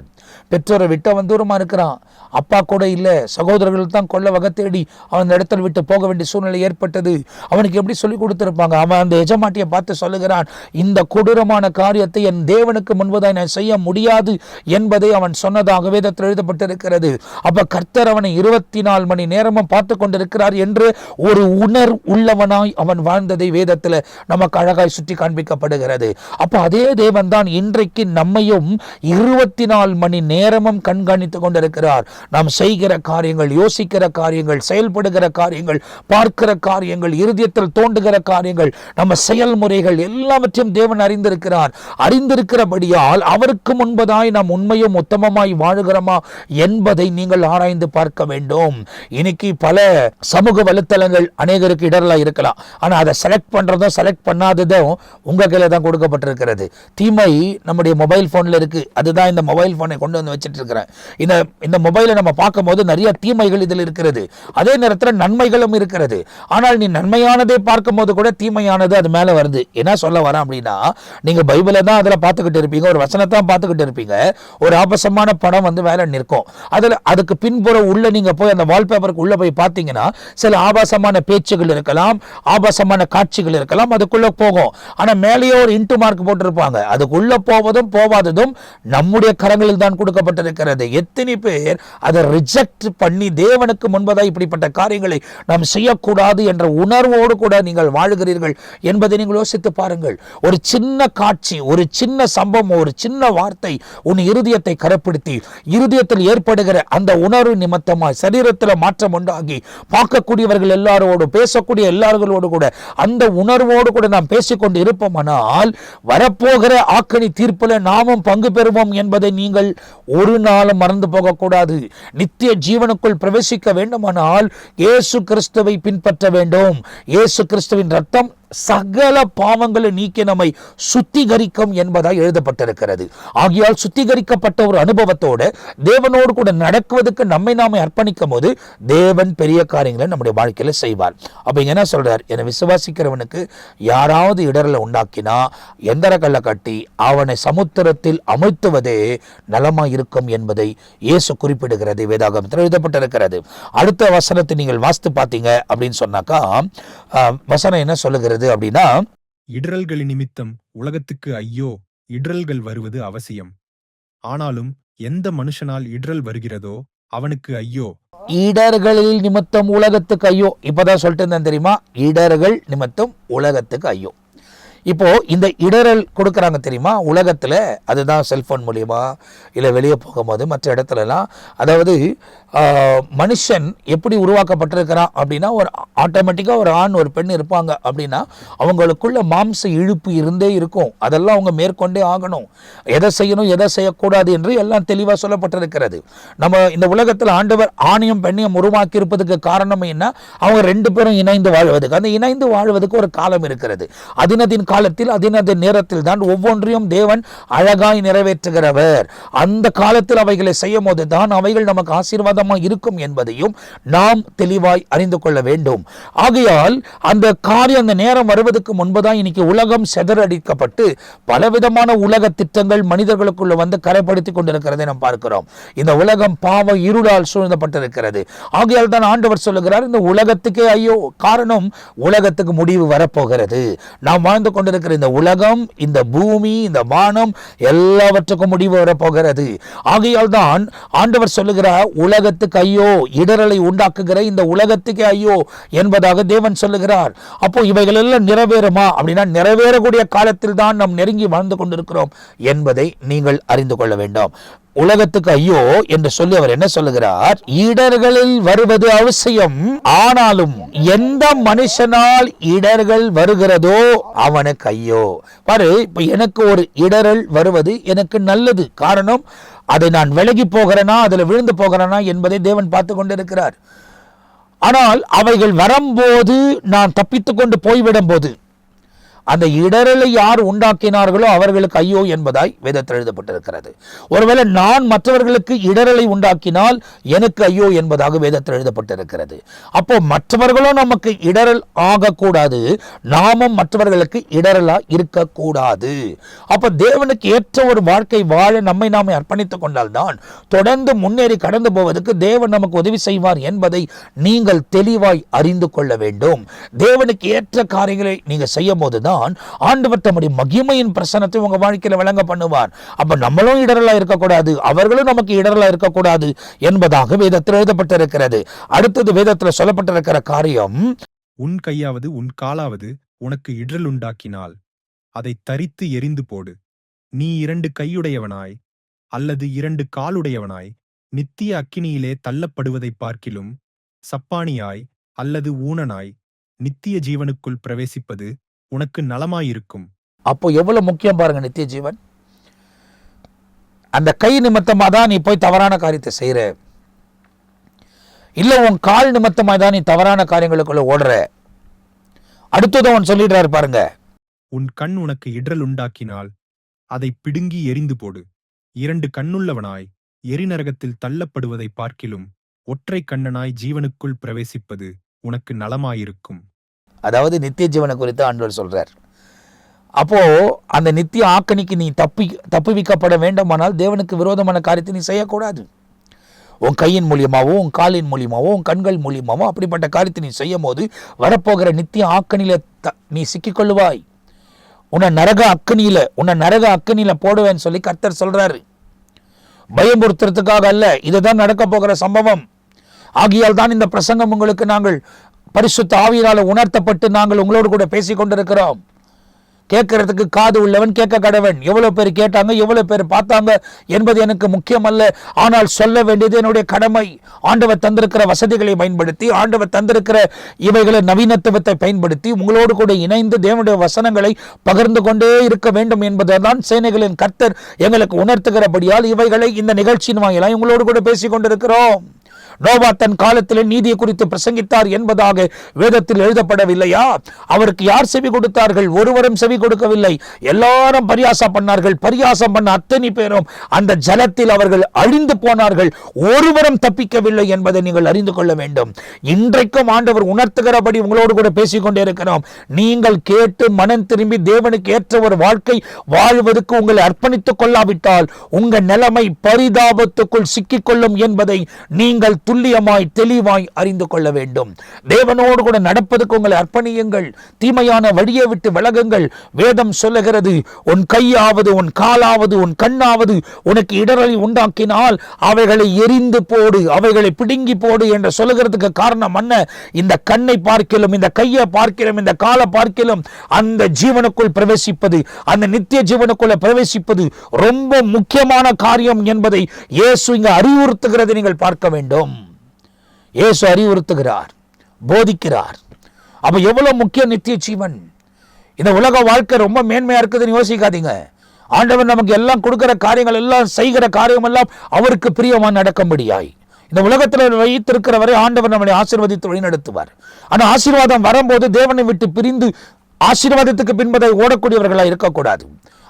பெற்றோரை விட்டு அவன் தூரமா இருக்கிறான். அப்பா கூட இல்லை, சகோதரர்கள் தான் கொல்ல வகை தேடி அவன் இடத்தில் விட்டு போக வேண்டிய சூழ்நிலை ஏற்பட்டது. அவனுக்கு எப்படி சொல்லி கொடுத்திருப்பாங்க? அவன் அந்த எஜமாட்டியை பார்த்து சொல்லுகிறான், இந்த கொடூரமான காரியத்தை என் தேவனுக்கு முன்பதாய் நான் செய்ய முடியாது என்பதை அவன் சொன்னதாக வேதத்தில் எழுதப்பட்டிருக்கிறது. அப்ப கர்த்தர் அவனை 24 மணி நேரமும் பார்த்து கொண்டிருக்கிறார் என்று ஒரு உள்ளவனாய் அவன் வாழ்ந்ததை வேதத்தில் நமக்கு அழகாய் சுட்டி காண்பிக்கப்படுகிறது. அப்ப அதே தேவன் தான் இன்றைக்கு நம்மையும் 24 மணி நேரமும் கண்காணித்துக் கொண்டிருக்கிறார். நாம் செய்கிற காரியங்கள், யோசிக்கிற காரியங்கள், செயல்படுகிற காரியங்கள், பார்க்கிற காரியங்கள், இருதயத்தில் தோண்டுகிற காரியங்கள், நம்ம செயல்முறைகள் எல்லாவற்றையும் தேவன் அறிந்திருக்கிறார். அறிந்திருக்கிறபடியால் அவருக்கு முன்பதாய் நாம் உண்மையும் உத்தமமாய் வாழுகிறோமா என்பதை நீங்கள் ஆராய்ந்து பார்க்க வேண்டும். இன்னைக்கு பல சமூக வலைத்தளங்கள் அநேகருக்கு இடரலா இருக்கலாம். ஆனா அதை செலக்ட் பண்றதும் செலக்ட் பண்ணாததும் உங்க கையில தான் கொடுக்கப்பட்டிருக்கிறது. தீமை நம்முடைய மொபைல் போன்ல இருக்கு. அதுதான் இந்த மொபைல் போனை கொண்டு வந்து வச்சிட்டு இருக்கிறேன். இந்த மொபைலை நம்ம பார்க்கும்போது நிறைய தீமைகள் இதில் இருக்கிறது. அதே நேரத்தில் நன்மைகளும் இருக்கிறது. ஆனால் நீ நன்மையானதை பார்க்கும்போது கூட தீமையானது அது மேல வருது. என்ன சொல்ல வரேன் அப்படின்னா, நீங்க பைபிளை தான் அதில் பார்த்துக்கிட்டு இருப்பீங்க, ஒரு வசனத்தான் பார்த்துக்கிட்டு இருப்பீங்க, ஒரு ஆபாசமான படம் வந்து வேலை நிற்கும். அதுக்கு பின்புறம் உள்ள நீங்க போய் அந்த வால்பேப்பருக்கு உள்ள போய் பார்த்தீங்கன்னா சில ஆபாசமான பேச்சுகள் இருக்கலாம், ஆபாசமான காட்சிகள் இருக்கலாம், அதுக்குள்ள போகும். ஆனா மேலேயே ஒரு இன்டு மார்க் போட்டிருப்பாங்க. அதுக்குள்ள போவதும் போவாததும் நம்முடைய கரங்களில் தான் கொடுக்கப்பட்டிருக்கிறது. எத்தனை பேர் அதை ரிஜெக்ட் பண்ணி தேவனுக்கு முன்பதாக இப்படிப்பட்ட காரியங்களை நாம் செய்யக்கூடாது என்ற உணர்வோடு கூட நீங்கள் வாழுகிறீர்கள் என்பதை நீங்கள் யோசித்து பாருங்கள். ஒரு சின்ன காட்சி, ஒரு சின்ன சம்பவம், ஒரு சின்ன வார்த்தை உன் இருதயத்தை கரப்படுத்தி இருதயத்தில் ஏற்படுகிற அந்த உணர்வு நிமித்தமாய் சரீரத்தில் மாற்றம் உண்டாகி பார்க்கக்கூடியவர்கள் எல்லாரோடு, பேசக்கூடிய எல்லாரோடு கூட அந்த உணர்வோடு கூட நாம் பேசிக்கொண்டு இருப்போமானால் வரப்போகிற ஆக்கணி தீர்ப்பில் நாமும் பங்கு பெறுவோம் என்பதை நீங்கள் ஒரு நாளும் மறந்து போகக்கூடாது. நித்திய ஜீவனுக்குள் பிரவேசிக்க வேண்டுமானால் இயேசு கிறிஸ்துவை பின்பற்ற வேண்டும். இயேசு கிறிஸ்துவின் ரத்தம் சகல பாவங்களை நீக்கி நம்மை சுத்திகரிக்கும் என்பதாய் எழுதப்பட்டிருக்கிறது. ஆகையால் சுத்திகரிக்கப்பட்ட ஒரு அனுபவத்தோடு தேவனோடு கூட நடக்குவதற்கு நம்மை நாமே அர்ப்பணிக்கும் போது தேவன் பெரிய காரியங்களை நம்முடைய வாழ்க்கையில செய்வார். அப்ப என்ன சொல்றார்? என்னை விசுவாசிக்கிறவனுக்கு யாராவது இடரலை உண்டாக்கினா எந்திர கல்லை கட்டி அவனை சமுத்திரத்தில் அமிழ்த்துவதே நலமா இருக்கும் என்பதை இயேசு குறிப்பிடுகிறது, வேதாகமத்தில் எழுதப்பட்டிருக்கிறது. அடுத்த வசனத்தை நீங்கள் வாசித்து பார்த்தீங்க அப்படின்னு சொன்னாக்கா வசனம் என்ன சொல்லுகிறது அப்படின்னா, இடரல்களின் நிமித்தம் உலகத்துக்கு ஐயோ, இடரல்கள் வருவது அவசியம். ஆனாலும் எந்த மனுஷனால் இடரல் வருகிறதோ அவனுக்கு ஐயோ. இடர்களில் நிமித்தம் உலகத்துக்கு ஐயோ. இப்பதான் சொல்லிட்டு இருந்தேன் தெரியுமா? இடர்கள் நிமித்தம் உலகத்துக்கு ஐயோ. இப்போ இந்த இடரல் கொடுக்குறாங்க தெரியுமா உலகத்துல, அதுதான் செல்போன் மூலியமா இல்லை வெளியே போகும்போது மற்ற இடத்துலலாம். அதாவது மனுஷன் எப்படி உருவாக்கப்பட்டிருக்கிறான் அப்படின்னா, ஒரு ஆட்டோமேட்டிக்காக ஒரு ஆண் ஒரு பெண் இருப்பாங்க அப்படின்னா அவங்களுக்குள்ள மாம்ச இழுப்பு இருந்தே இருக்கும். அதெல்லாம் அவங்க மேற்கொண்டே ஆகணும். எதை செய்யணும் எதை செய்யக்கூடாது என்று எல்லாம் தெளிவாக சொல்லப்பட்டிருக்கிறது. நம்ம இந்த உலகத்தில் ஆண்டவர் ஆணையும் பெண்ணையும் உருவாக்கி இருப்பதுக்கு காரணம் என்ன? அவங்க ரெண்டு பேரும் இணைந்து வாழ்வதுக்கு, அந்த இணைந்து வாழ்வதற்கு ஒரு காலம் இருக்கிறது. அதினதின் காலத்தில் அதினது நேரத்தில் தான் ஒவ்வொன்றையும் தேவன் அழகாய் நிறைவேற்றுகிறவர். அந்த காலத்தில் அவைகளை செய்யும் போது தான் அவைகள் நமக்கு ஆசீர்வாதமாக இருக்கும் என்பதையும் நாம் தெளிவாய் அறிந்து கொள்ள வேண்டும். ஆகையால் அந்த காரியம், அந்த நேரம் வருவதற்கு முன்புதான் இன்னைக்கு உலகம் செதறடிக்கப்பட்டு பலவிதமான உலக திட்டங்கள் மனிதர்களுக்குள்ள வந்து கரைப்படுத்திக் கொண்டிருக்கிறதை நாம் பார்க்கிறோம். இந்த உலகம் பாவ இருளால் சூழ்ந்தப்பட்டிருக்கிறது. ஆகையால் தான் ஆண்டவர் சொல்லுகிறார், இந்த உலகத்துக்கே ஐயோ. காரணம், உலகத்துக்கு முடிவு வரப்போகிறது. நாம் வாழ்ந்து கொண்டிருக்கிற இந்த உலகம், இந்த பூமி, இந்த வானம் எல்லாவற்றுக்கும் முடிவு வரப்போகிறது. ஆகையால் தான் ஆண்டவர் சொல்லுகிறார், உலகத்துக்கு ஐயோ, இடரலை உண்டாக்குகிற இந்த உலகத்துக்கே ஐயோ என்பதாக தேவன் சொல்லுகிறார். அப்போ இவைகள் எல்லாம் நிறைவேறுமா அப்படின்னா, நிறைவேறக்கூடிய காலத்தில் தான் நாம் நெருங்கி வாழ்ந்து கொண்டிருக்கிறோம் என்பதை நீங்கள் அறிந்து கொள்ள வேண்டும். உலகத்துக்கு ஐயோ என்று சொல்லி அவர் என்ன சொல்லுகிறார்? இடர்களில் வருவது அவசியம், ஆனாலும் எந்த மனுஷனால் இடர்கள் வருகிறதோ அவனுக்கு ஐயோ. பாரு, இப்ப எனக்கு ஒரு இடரல் வருவது எனக்கு நல்லது. காரணம், அதை நான் விலகி போகிறேனா, அதுல விழுந்து போகிறேனா என்பதை தேவன் பார்த்து கொண்டிருக்கிறார். ஆனால் அவைகள் வரும்போது நான் தப்பித்துக் கொண்டு போய்விடும் போது அந்த இடரலை யார் உண்டாக்கினார்களோ அவர்களுக்கு ஐயோ என்பதாய் வேதத்தில் எழுதப்பட்டிருக்கிறது. ஒருவேளை நான் மற்றவர்களுக்கு இடரலை உண்டாக்கினால் எனக்கு ஐயோ என்பதாக வேதத்தில் எழுதப்பட்டிருக்கிறது. அப்போ மற்றவர்களும் நமக்கு இடரல் ஆகக்கூடாது, நாமும் மற்றவர்களுக்கு இடரலா இருக்கக்கூடாது. அப்ப தேவனுக்கு ஏற்ற ஒரு வாழ்க்கை வாழ நம்மை நாமே அர்ப்பணித்துக் கொண்டால்தான் தொடர்ந்து முன்னேறி கடந்து போவதற்கு தேவன் நமக்கு உதவி செய்வார் என்பதை நீங்கள் தெளிவாய் அறிந்து கொள்ள வேண்டும். தேவனுக்கு ஏற்ற காரியங்களை நீங்க செய்யும் போதுதான் ஆண்டவர் தம்முடைய மகிமையின் பிரசன்னத்தை உங்க வாழ்க்கையில விளங்க பண்ணுவார். அப்ப நம்மளும் இடரலா இருக்கக்கூடாது, அவர்களும் நமக்கு இடரலா இருக்கக்கூடாது என்பதாக வேதத்தில் எழுதப்பட்டிருக்கிறது. அடுத்தது வேதத்தில் சொல்லப்பட்டிருக்கிற காரியம், உன் கையாவது உன் காலாவது உனக்கு இடரல் உண்டாக்கினால் அதை தரித்து எறிந்து போடு. நீ 2 கையுடையவனாய் அல்லது 2 காலுடையவனாய் நித்திய அக்கினியிலே தள்ளப்படுவதை பார்க்கிலும் சப்பாணியாய் அல்லது ஊனனாய் நித்திய ஜீவனுக்குள் பிரவேசிப்பது உனக்கு நலமாயிருக்கும். அப்போ எவ்வளவு முக்கியம் பாருங்க நித்திய ஜீவன். அந்த கை நிமித்தமா தான் நீ போய் தவறான காரியத்தை செய்யற, இல்ல உன் கால் நிமித்தமா தான் நீ தவறான காரியங்களுக்குள்ள ஓடுற. அடுத்தது அவன் சொல்லிடுறாரு பாருங்க, உன் கண் உனக்கு இடரல் உண்டாக்கினால் அதை பிடுங்கி எறிந்து போடு. 2 கண்ணுள்ளவனாய் எரிநரகத்தில் தள்ளப்படுவதை பார்க்கிலும் ஒற்றை கண்ணனாய் ஜீவனுக்குள் பிரவேசிப்பது உனக்கு நலமாயிருக்கும். அதாவது நித்திய ஜீவனை குறித்து ஆண்டவர் சொல்றார். அப்போ அந்த நித்திய ஆக்கணிக்கு நீ தப்புவிக்கப்பட வேண்டுமானால் தேவனுக்கு விரோதமான காரியத்தை நீ செய்யக்கூடாது. உன் கையின் மூலியமாவோ, உன் காலின் மூலியமாவோ, உன் கண்கள் மூலியமாவோ அப்படிப்பட்ட காரியத்தை நீ செய்யும் போது வரப்போகிற நித்திய ஆக்கணியில நீ சிக்கிக்கொள்ளுவாய். உன்னை நரக அக்கனியில போடுவேன்னு சொல்லி கர்த்தர் சொல்றாரு. பயமுறுத்துறதுக்காக அல்ல, இதுதான் நடக்க போகிற சம்பவம். ஆகியால் தான் இந்த பிரசங்கம் உங்களுக்கு நாங்கள் பரிசுத்த ஆவியினால உணர்த்தப்பட்டு நாங்கள் உங்களோடு கூட பேசிக் கொண்டிருக்கிறோம். கேட்கறதுக்கு காது உள்ளவன் கேட்க கடவன். எவ்வளவு பேர் கேட்டாங்க, எவ்வளவு பேர் பார்த்தாங்க என்பது எனக்கு முக்கியம் அல்ல. ஆனால் சொல்ல வேண்டியது என்னுடைய கடமை. ஆண்டவர் தந்திருக்கிற வசதிகளை பயன்படுத்தி, ஆண்டவர் தந்திருக்கிற இவைகளை நவீனத்துவத்தை பயன்படுத்தி உங்களோடு கூட இணைந்து தேவனுடைய வசனங்களை பகிர்ந்து கொண்டே இருக்க வேண்டும் என்பதுதான் சேனைகளின் கர்த்தர் எங்களுக்கு உணர்த்துகிறபடியால் இவைகளை இந்த நிகழ்ச்சியின் வாயிலாக உங்களோடு கூட பேசிக் கொண்டிருக்கிறோம். நோவா தன் காலத்திலே நீதியை குறித்து பிரசங்கித்தார் என்பதாக வேதத்தில் எழுதப்படவில்லையா? அவருக்கு யார் செவி கொடுத்தார்கள்? ஒருவரும் செவி கொடுக்கவில்லை. எல்லாரும் பரியாசம் பண்ணார்கள். பரியாசம் பண்ண அத்தனை பேரும் அந்த ஜலத்தில் அவர்கள் அழிந்து போனார்கள். ஒருவரும் தப்பிக்கவில்லை என்பதை நீங்கள் அறிந்து கொள்ள வேண்டும். இன்றைக்கும் ஆண்டவர் உணர்த்துகிறபடி உங்களோடு கூட பேசிக்கொண்டே இருக்கிறோம். நீங்கள் கேட்டு மனம் திரும்பி தேவனுக்கு ஏற்ற ஒரு வாழ்க்கை வாழ்வதற்கு உங்களை அர்ப்பணித்துக் கொள்ளாவிட்டால் உங்கள் நிலைமை பரிதாபத்துக்குள் சிக்கிக்கொள்ளும் என்பதை நீங்கள் துல்லியமாய் தெளிவாய் அறிந்து கொள்ள வேண்டும். தேவனோடு கூட நடப்பதற்கு உங்களை அர்ப்பணியுங்கள். தீமையான வழியை விட்டு விலகுங்கள். வேதம் சொல்லுகிறது, உன் கையாவது உன் காலாவது உன் கண்ணாவது உனக்கு இடரலை உண்டாக்கினால் அவைகளை எரிந்து போடு, அவைகளை பிடுங்கி போடு என்று சொல்லுகிறதுக்கு காரணம் என்ன? இந்த கண்ணை பார்க்கிலும், இந்த கையை பார்க்கிலும், இந்த காலை பார்க்கிலும் அந்த ஜீவனுக்குள் பிரவேசிப்பது, அந்த நித்திய ஜீவனுக்குள்ள பிரவேசிப்பது ரொம்ப முக்கியமான காரியம் என்பதை இயேசு இங்கு அறிவுறுத்துகிறதை நீங்கள் பார்க்க வேண்டும். இயேசு அறிவுறுத்துகிறார், போதிக்கிறார். அப்ப எவ்வளவு முக்கிய நித்திய ஜீவன். இந்த உலக வாழ்க்கை ரொம்ப மேன்மையா இருக்குதுன்னு யோசிக்காதீங்க. ஆண்டவர் நமக்கு எல்லாம் கொடுக்கிற காரியங்கள் எல்லாம், செய்கிற காரியம் எல்லாம் அவருக்கு பிரியமா நடக்கும்படியாய் இந்த உலகத்தில் வைத்திருக்கிற வரை ஆண்டவர் நம்மளை ஆசீர்வதித்து வழிநடத்துவார். ஆனா ஆசீர்வாதம் வரும்போது தேவனை விட்டு பிரிந்து ஆசீர்வாதத்துக்கு பின்பதை ஓடக்கூடியவர்களா இருக்கக்கூடாது.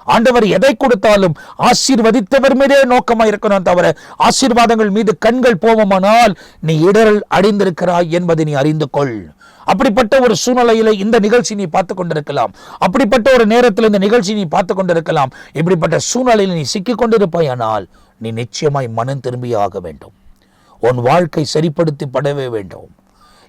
ஆண்டவர் எதை கொடுத்தாலும் ஆசீர்வதித்தவர் மீதே நோக்கமா இருக்கணும் தவிர ஆசீர்வாதங்கள் மீது கண்கள் போவோமானால் நீ இடரல் அடைந்திருக்கிறாய் என்பதை நீ அறிந்து கொள். அப்படிப்பட்ட ஒரு சூழ்நிலையில இந்த நிகழ்ச்சி நீ பார்த்து கொண்டிருக்கலாம். அப்படிப்பட்ட ஒரு நேரத்தில் இந்த நிகழ்ச்சி நீ பார்த்து கொண்டிருக்கலாம். இப்படிப்பட்ட சூழ்நிலையில் நீ சிக்கிக் கொண்டிருப்பாயானால் நீ நிச்சயமாய் மனம் திரும்பி ஆக வேண்டும். உன் வாழ்க்கை சரிப்படுத்தி படவே வேண்டும்.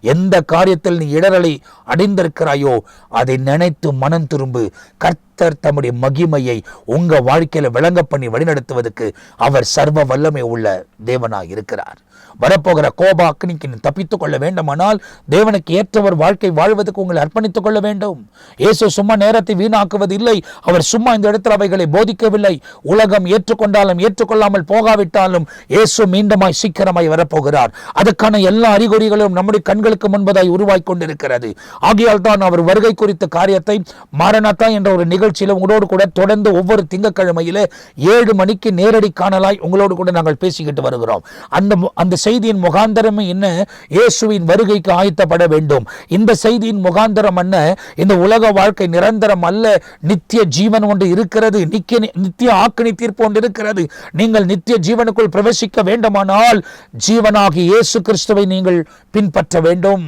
எந்த காரியத்தில் நீ இடரலை அடைந்திருக்கிறாயோ அதை நினைத்து மனம் திரும்பு. கர்த்தர் தம்முடைய மகிமையை உங்க வாழ்க்கையில விளங்க பண்ணி வழிநடத்துவதற்கு அவர் சர்வ வல்லமை உள்ள தேவனாய் இருக்கிறார். வரப்போகிற கோப அக்னிக்கு நீ தப்பித்துக் கொள்ள வேண்டுமானால் தேவனுக்கு ஏற்றவர் வாழ்க்கை வாழ்வதற்கு உங்களை அர்ப்பணித்துக் கொள்ள வேண்டும். இயேசு சும்மா நேரத்தை வீணாக்குவது இல்லை. அவர் சும்மா இந்த இடத்தில் அவைகளை போதிக்கவில்லை. உலகம் ஏற்றுக்கொண்டாலும் ஏற்றுக்கொள்ளாமல் போகாவிட்டாலும் இயேசு மீண்டுமாய் சீக்கிரமாய் வரப்போகிறார். அதுக்கான எல்லா அறிகுறிகளும் நம்முடைய கண்களுக்கு முன்பதாய் உருவாய் கொண்டிருக்கிறது. ஆகையால் தான் அவர் வருகை குறித்த காரியத்தை மாரநாத்தா என்ற ஒரு நிகழ்ச்சியில் உங்களோடு கூட தொடர்ந்து ஒவ்வொரு திங்கட்கிழமையிலே 7 மணிக்கு நேரடி காணலாய் உங்களோடு கூட நாங்கள் பேசிக்கிட்டு வருகிறோம். அந்த செய்தியின் முகாந்தரம் என்ன? இயேசுவின் வருகைக்கு ஆயத்தப்பட வேண்டும். இந்த செய்தியின் முகாந்தரம் என்ன? இந்த உலக வாழ்க்கை நிரந்தரம் அல்ல, நித்திய ஜீவன் ஒன்று இருக்கிறது, நித்திய ஆக்கினி தீர்ப்பு ஒன்று இருக்கிறது. நீங்கள் நித்திய ஜீவனுக்குள் பிரவேசிக்க வேண்டுமானால் ஜீவனாகி இயேசு கிறிஸ்துவை நீங்கள் பின்பற்ற வேண்டும்.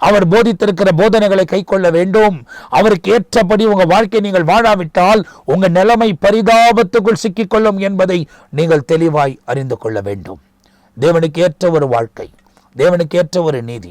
அவர் போதித்திருக்கிற போதனைகளை கைக்கொள்ள வேண்டும். அவருக்கு ஏற்றபடி உங்க வாழ்க்கை நீங்கள் வாழாவிட்டால் உங்க நிலைமை பரிதாபத்துக்குள் சிக்கிக்கொள்ளும் என்பதை நீங்கள் தெளிவாய் அறிந்து கொள்ள வேண்டும். தேவனுக்கு ஏற்ற ஒரு வாழ்க்கை, தேவனுக்கு ஏற்ற ஒரு நீதி.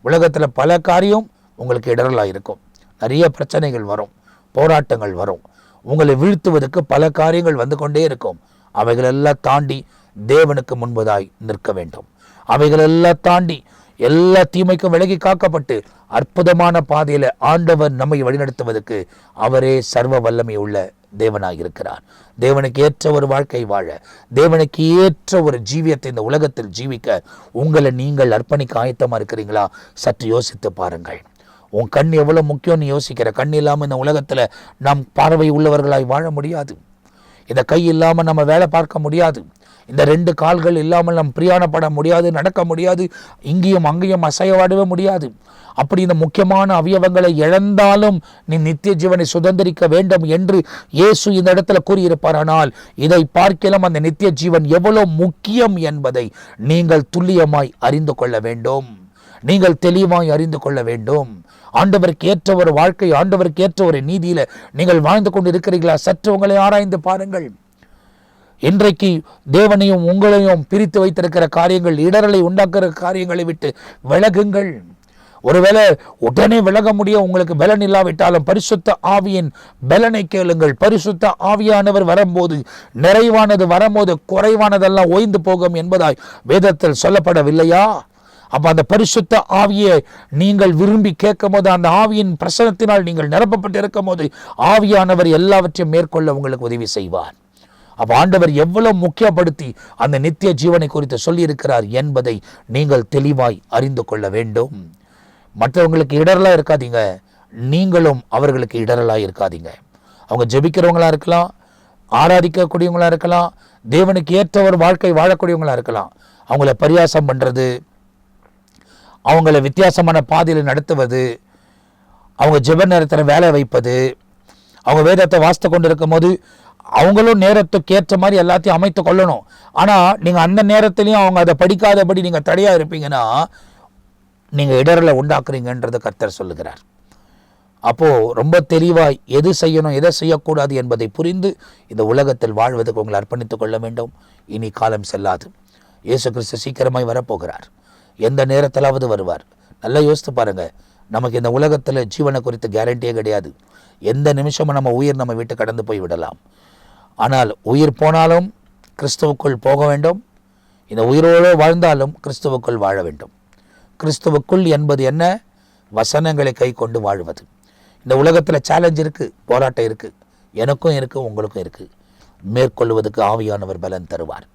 உலகத்தில் பல காரியம் உங்களுக்கு இடரலாக இருக்கும். நிறைய பிரச்சனைகள் வரும், போராட்டங்கள் வரும், உங்களை வீழ்த்துவதற்கு பல காரியங்கள் வந்து கொண்டே இருக்கும். அவைகளெல்லாம் தாண்டி தேவனுக்கு முன்பதாய் நிற்க வேண்டும். அவைகளெல்லாம் தாண்டி எல்லா தீமைக்கும் விலகி காக்கப்பட்டு அற்புதமான பாதையில ஆண்டவர் நம்மை வழிநடத்துவதற்கு அவரே சர்வ வல்லமை உள்ள தேவனாக இருக்கிறார். தேவனுக்கு ஏற்ற ஒரு வாழ்க்கை வாழ, தேவனுக்கு ஏற்ற ஒரு ஜீவியத்தை இந்த உலகத்தில் ஜீவிக்க உங்களை நீங்கள் அர்ப்பணிக்க ஆயத்தமா இருக்கிறீங்களா? சற்று யோசித்து பாருங்கள். உன் கண் எவ்வளவு முக்கியம்னு யோசிக்கிற. கண் இல்லாமல் இந்த உலகத்துல நாம் பார்வை உள்ளவர்களாய் வாழ முடியாது. இந்த கை இல்லாமல் நம்ம வேலை பார்க்க முடியாது. இந்த 2 கால்கள் இல்லாமல் நாம் பிரயாணப்பட முடியாது, நடக்க முடியாது, இங்கேயும் அங்கேயும் அசைவாடவே முடியாது. அப்படி இந்த முக்கியமான அவயவங்களை இழந்தாலும் நீ நித்திய ஜீவனை சுதந்திரிக்க வேண்டும் என்று இயேசு இந்த இடத்துல கூறியிருப்பார். ஆனால் இதை பார்க்கலாம் அந்த நித்திய ஜீவன் எவ்வளவு முக்கியம் என்பதை நீங்கள் துல்லியமாய் அறிந்து கொள்ள வேண்டும். நீங்கள் தெளிவாய் அறிந்து கொள்ள வேண்டும். ஆண்டவருக்கு ஏற்ற ஒரு வாழ்க்கை, ஆண்டவருக்கு ஏற்ற ஒரு நீதியில நீங்கள் வாழ்ந்து கொண்டு இருக்கிறீர்களா? சற்று உங்களை ஆராய்ந்து பாருங்கள். இன்றைக்கு தேவனையும் உங்களையும் பிரித்து வைத்திருக்கிற காரியங்கள், இடரலை உண்டாக்குற காரியங்களை விட்டு விலகுங்கள். ஒருவேளை உடனே விலக முடிய உங்களுக்கு பலன் இல்லாவிட்டாலும் பரிசுத்த ஆவியின் பலனை கேளுங்கள். பரிசுத்த ஆவியானவர் வரும்போது, நிறைவானது வரும்போது குறைவானதெல்லாம் ஓய்ந்து போகும் என்பதாய் வேதத்தில் சொல்லப்படவில்லையா? அப்ப அந்த பரிசுத்த ஆவியை நீங்கள் விரும்பி கேட்கும் போது, அந்த ஆவியின் பிரசனத்தினால் நீங்கள் நிரப்பப்பட்டு இருக்கும் போது ஆவியானவர் எல்லாவற்றையும் மேற்கொள்ள உங்களுக்கு உதவி செய்வார். அப்ப ஆண்டவர் எவ்வளவு முக்கியப்படுத்தி அந்த நித்திய ஜீவனை குறித்து சொல்லி இருக்கிறார் என்பதை நீங்கள் தெளிவாய் அறிந்து கொள்ள வேண்டும். மற்றவங்களுக்கு இடரலா இருக்காதீங்க, நீங்களும் அவர்களுக்கு இடரலா இருக்காதீங்க. அவங்க ஜெபிக்கிறவங்களா இருக்கலாம், ஆராதிக்கக்கூடியவங்களா இருக்கலாம், தேவனுக்கு ஏற்ற ஒரு வாழ்க்கை வாழக்கூடியவங்களா இருக்கலாம். அவங்கள பரியாசம் பண்றது, அவங்கள வித்தியாசமான பாதையில் நடத்துவது, அவங்க ஜெப நேரத்தில் வேலை வைப்பது, அவங்க வேதத்தை வாசித்து கொண்டு இருக்கும் போது அவங்களும் நேரத்துக்கு ஏற்ற மாதிரி எல்லாத்தையும் அமைத்து கொள்ளணும். ஆனால் நீங்கள் அந்த நேரத்திலையும் அவங்க அதை படிக்காதபடி நீங்கள் தடையாக இருப்பீங்கன்னா நீங்கள் இடரலை உண்டாக்குறீங்கன்றது கர்த்தர் சொல்லுகிறார். அப்போது ரொம்ப தெளிவாய் எது செய்யணும் எதை செய்யக்கூடாது என்பதை புரிந்து இந்த உலகத்தில் வாழ்வதற்கு உங்களை அர்ப்பணித்துக் கொள்ள வேண்டும். இனி காலம் செல்லாது. இயேசு கிறிஸ்து சீக்கிரமாய் வரப்போகிறார். எந்த நேரத்திலாவது வருவார். நல்லா யோசித்து பாருங்கள். நமக்கு இந்த உலகத்தில் ஜீவனை குறித்து கேரண்டியே கிடையாது. எந்த நிமிஷமும் நம்ம உயிர் நம்ம வீட்டு கடந்து போய் விடலாம். ஆனால் உயிர் போனாலும் கிறிஸ்துவுக்குள் போக வேண்டும். இந்த உயிரோடு வாழ்ந்தாலும் கிறிஸ்துவுக்குள் வாழ வேண்டும். கிறிஸ்துவுக்குள் என்பது என்ன? வசனங்களை கை கொண்டு வாழ்வது. இந்த உலகத்தில் சேலஞ்ச் இருக்குது, போராட்டம் இருக்குது, எனக்கும் இருக்குது, உங்களுக்கும் இருக்குது. மேற்கொள்வதற்கு ஆவியானவர் பலன் தருவார்.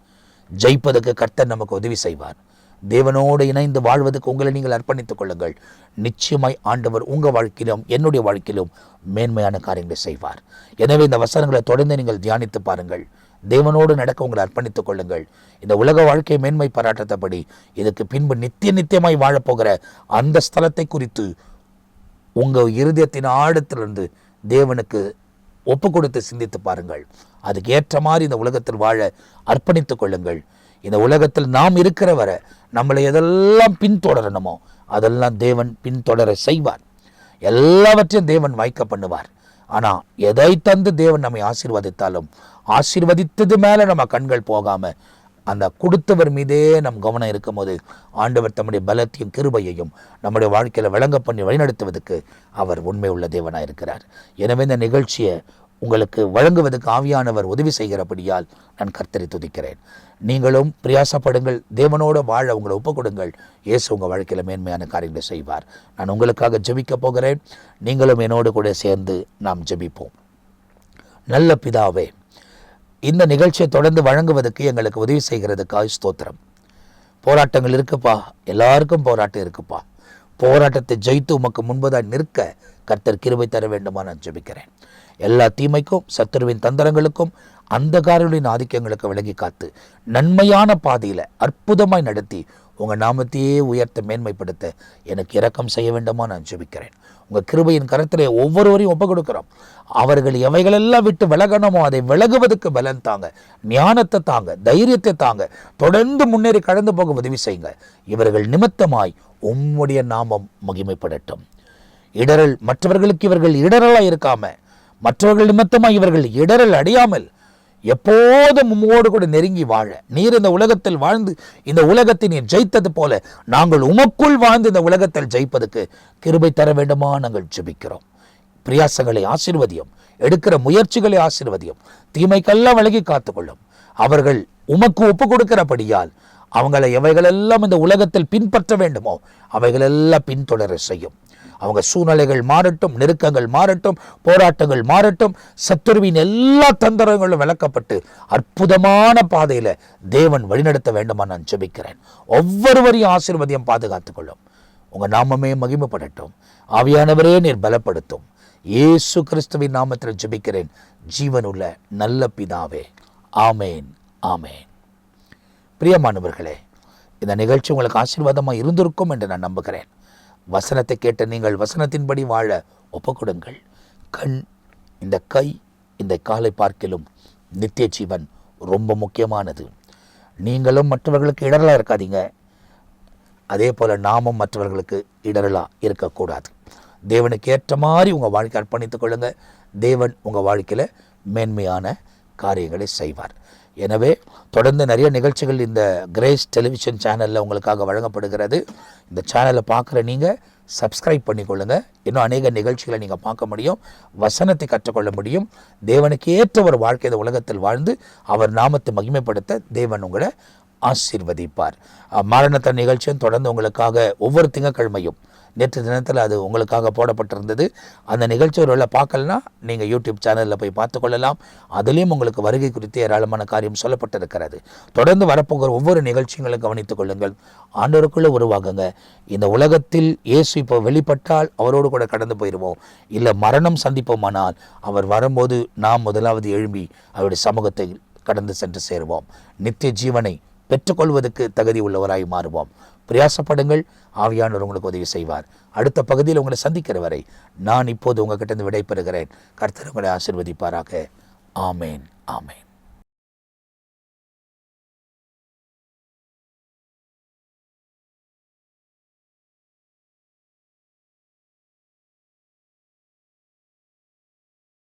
ஜெயிப்பதற்கு கர்த்தர் நமக்கு உதவி செய்வார். தேவனோடு இணைந்து வாழ்வதற்கு உங்களை நீங்கள் அர்ப்பணித்துக் கொள்ளுங்கள். நிச்சயமாய் ஆண்டவர் உங்கள் வாழ்க்கையிலும் என்னுடைய வாழ்க்கையிலும் மேன்மையான காரியங்களை செய்வார். எனவே இந்த வசனங்களை தொடர்ந்து நீங்கள் தியானித்து பாருங்கள். தேவனோடு நடக்க உங்களை அர்ப்பணித்துக் கொள்ளுங்கள். இந்த உலக வாழ்க்கை மேன்மை பாராட்டத்தபடி இதுக்கு பின்பு நித்தியமாய் வாழப்போகிற அந்த ஸ்தலத்தை குறித்து உங்கள் இருதயத்தின் ஆழத்திலிருந்து தேவனுக்கு ஒப்பு கொடுத்து சிந்தித்து பாருங்கள். அதுக்கு ஏற்ற மாதிரி இந்த உலகத்தில் வாழ அர்ப்பணித்துக் கொள்ளுங்கள். இந்த உலகத்தில் நாம் இருக்கிற வரை நம்மளை எதெல்லாம் பின்தொடரணுமோ அதெல்லாம் தேவன் பின்தொடர செய்வார். எல்லாவற்றையும் தேவன் வாய்க்க பண்ணுவார். ஆனால் எதை தந்து தேவன் நம்மை ஆசீர்வதித்தாலும் ஆசீர்வதித்தது மேலே நம்ம கண்கள் போகாமல் அந்த கொடுத்தவர் மீதே நம் கவனம் இருக்கும் போது ஆண்டவர் தம்முடைய பலத்தையும் கிருபையையும் நம்முடைய வாழ்க்கையில் விளங்க பண்ணி வழிநடத்துவதற்கு அவர் உண்மை உள்ள தேவனாக இருக்கிறார். எனவே இந்த நிகழ்ச்சியை உங்களுக்கு வழங்குவதற்கு ஆவியானவர் உதவி செய்கிறபடியால் நான் கர்த்தரை துதிக்கிறேன். நீங்களும் பிரயாசப்படுங்கள், தேவனோட வாழ உங்களை ஒப்புக் கொடுங்கள். இயேசு உங்கள் வாழ்க்கையில் மேன்மையான காரியங்களை செய்வார். நான் உங்களுக்காக ஜெபிக்க போகிறேன். நீங்களும் என்னோடு கூட சேர்ந்து நாம் ஜெபிப்போம். நல்ல பிதாவே, இந்த நிகழ்ச்சியை தொடர்ந்து வழங்குவதற்கு எங்களுக்கு உதவி செய்கிறதுக்காக ஸ்தோத்திரம். போராட்டங்கள் இருக்குப்பா, எல்லாருக்கும் போராட்டம் இருக்குப்பா. போராட்டத்தை ஜெயித்து உமக்கு முன்பதாக நிற்க கர்த்தர் கிருபை தர வேண்டுமா நான் ஜெபிக்கிறேன். எல்லா தீமைக்கும் சத்துருவின் தந்திரங்களுக்கும் அந்தகாரங்களின் ஆதிக்கங்களுக்கு விலகி காத்து நன்மையான பாதையில் அற்புதமாய் நடத்தி உங்கள் நாமத்தையே உயர்த்த மேன்மைப்படுத்த எனக்கு இரக்கம் செய்ய வேண்டுமா நான் ஜெபிக்கிறேன். உங்கள் கிருபையின் கரத்திலே ஒவ்வொருவரையும் ஒப்புக் கொடுக்கிறோம். அவர்கள் எவைகளெல்லாம் விட்டு விலகணுமோ அதை விலகுவதற்கு பலன் தாங்க, ஞானத்தை தாங்க, தைரியத்தை தாங்க, தொடர்ந்து முன்னேறி கடந்து போக உதவி செய்யுங்க. இவர்கள் நிமித்தமாய் உம்முடைய நாமம் மகிமைப்படட்டும். இடரல் மற்றவர்களுக்கு இவர்கள் இடரலாக இருக்காம, மற்றவர்கள் நிமித்தமாக இவர்கள் இடரல் அடையாமல் எப்போதும் உம்மோடு கூட நெருங்கி வாழ, நீர் இந்த உலகத்தில் வாழ்ந்து இந்த உலகத்தை நீர் ஜெயித்தது போல நாங்கள் உமக்குள் வாழ்ந்து இந்த உலகத்தில் ஜெயிப்பதற்கு கிருபை தர வேண்டுமா நாங்கள் ஜெபிக்கிறோம். பிரயாசங்களை ஆசீர்வதியும், எடுக்கிற முயற்சிகளை ஆசீர்வதியும், தீமைக்கெல்லாம் விலகி காத்துக்கொள்ளும். அவர்கள் உமக்கு ஒப்பு கொடுக்கிறபடியால் அவங்களை எவைகளெல்லாம் இந்த உலகத்தில் பின்பற்ற வேண்டுமோ அவைகளெல்லாம் பின்தொடர செய்யும். அவங்க சூழ்நிலைகள் மாறட்டும், நெருக்கங்கள் மாறட்டும், போராட்டங்கள் மாறட்டும், சத்துருவின் எல்லா தந்திரங்களும் விளக்கப்பட்டு அற்புதமான பாதையில் தேவன் வழிநடத்த வேண்டுமா நான் ஜெபிக்கிறேன். ஒவ்வொருவரையும் ஆசீர்வதியம் பாதுகாத்துக் கொள்ளும். உங்கள் நாமமே மகிமைப்படட்டும். ஆவியானவரே நீர் பலப்படுத்தும். இயேசு கிறிஸ்துவின் நாமத்தில் ஜெபிக்கிறேன் ஜீவனுள்ள நல்ல பிதாவே. ஆமேன், ஆமேன். பிரியமானவர்களே, இந்த நிகழ்ச்சி உங்களுக்கு ஆசீர்வாதமாக இருந்திருக்கும் என்று நான் நம்புகிறேன். வசனத்தை கேட்ட நீங்கள் வசனத்தின்படி வாழ ஒப்புக்கொடுங்கள். கண், இந்த கை, இந்த காலை பார்க்கிலும் நித்திய ஜீவன் ரொம்ப முக்கியமானது. நீங்களும் மற்றவர்களுக்கு இடரலாக இருக்காதீங்க, அதே போல் நாமும் மற்றவர்களுக்கு இடரலாக இருக்கக்கூடாது. தேவனுக்கு ஏற்ற மாதிரி உங்கள் வாழ்க்கை அர்ப்பணித்துக் கொள்ளுங்க. தேவன் உங்கள் வாழ்க்கையில் மேன்மையான காரியங்களை செய்வார். எனவே தொடர்ந்து நிறைய நிகழ்ச்சிகள் இந்த கிரேஸ் டெலிவிஷன் சேனலில் உங்களுக்காக வழங்கப்படுகிறது. இந்த சேனலை பார்க்குற நீங்கள் சப்ஸ்கிரைப் பண்ணிக்கொள்ளுங்க. இன்னும் அநேக நிகழ்ச்சிகளை நீங்கள் பார்க்க முடியும், வசனத்தை கற்றுக்கொள்ள முடியும். தேவனுக்கு ஏற்ற ஒரு வாழ்க்கை இந்த உலகத்தில் வாழ்ந்து அவர் நாமத்தை மகிமைப்படுத்த தேவன் உங்களை ஆசீர்வதிப்பார். மரணத்த நிகழ்ச்சியும் தொடர்ந்து உங்களுக்காக ஒவ்வொரு திங்கட்கிழமையும், நேற்று தினத்தில் அது உங்களுக்காக போடப்பட்டிருந்தது. அந்த நிகழ்ச்சி ஒருவேளை பார்க்கலன்னா நீங்கள் யூடியூப் சேனலில் போய் பார்த்துக்கொள்ளலாம். அதுலேயும் உங்களுக்கு வருகை குறித்து ஏராளமான காரியம் சொல்லப்பட்டிருக்கிறது. தொடர்ந்து வரப்போகிற ஒவ்வொரு நிகழ்ச்சிகளும் கவனித்துக் கொள்ளுங்கள். ஆண்டவருக்குள்ளே உருவாகுங்க. இந்த உலகத்தில் இயேசு இப்போ வெளிப்பட்டால் அவரோடு கூட கடந்து போயிடுவோம், இல்லை மரணம் சந்திப்போமானால் அவர் வரும்போது நாம் முதலாவது எழும்பி அவருடைய சமூகத்தை கடந்து சென்று சேருவோம். நித்திய ஜீவனை பெற்றுக்கொள்வதற்கு தகுதி உள்ளவராய் மாறுவோம். பிரயாசப்படுங்கள், ஆவியானவர் உங்களுக்கு உதவி செய்வார். அடுத்த பகுதியில் உங்களை சந்திக்கிற வரை நான் இப்போது உங்ககிட்ட இருந்து விடைபெறுகிறேன். கர்த்தர் உங்களை ஆசீர்வதிப்பாராக. ஆமேன், ஆமேன்.